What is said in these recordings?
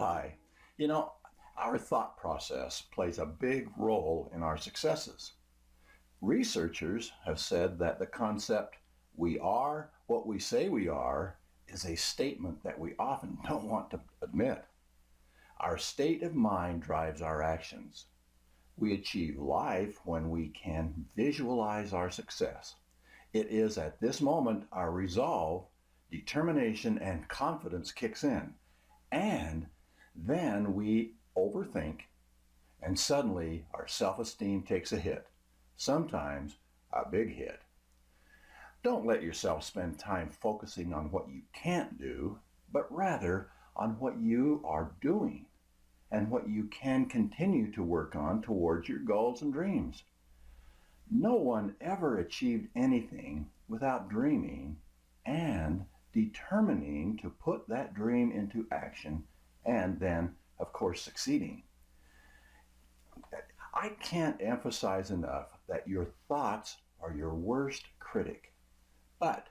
hi. You know, our thought process plays a big role in our successes. Researchers have said that the concept, we are what we say we are, is a statement that we often don't want to admit. Our state of mind drives our actions. We achieve life when we can visualize our success. It is at this moment our resolve, determination, and confidence kicks in. And then we overthink, and suddenly our self-esteem takes a hit. Sometimes a big hit. Don't let yourself spend time focusing on what you can't do, but rather on what you are doing and what you can continue to work on towards your goals and dreams. No one ever achieved anything without dreaming and determining to put that dream into action and then, of course, succeeding. I can't emphasize enough that your thoughts are your worst critic, but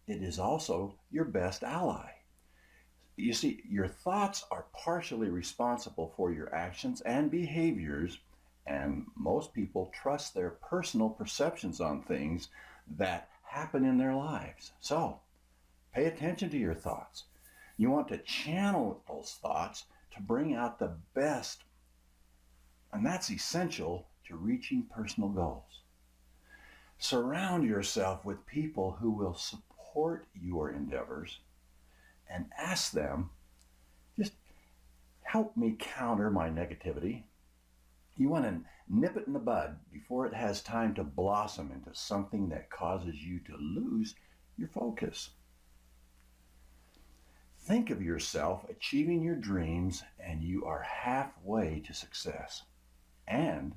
it is also your best ally. You see, your thoughts are partially responsible for your actions and behaviors, and most people trust their personal perceptions on things that happen in their lives. So, pay attention to your thoughts. You want to channel those thoughts to bring out the best, and that's essential to reaching personal goals. Surround yourself with people who will support your endeavors and ask them, just help me counter my negativity. You want to nip it in the bud before it has time to blossom into something that causes you to lose your focus. Think of yourself achieving your dreams and you are halfway to success. And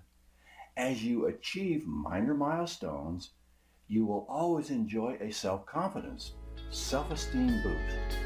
as you achieve minor milestones, you will always enjoy a self-confidence, self-esteem boost.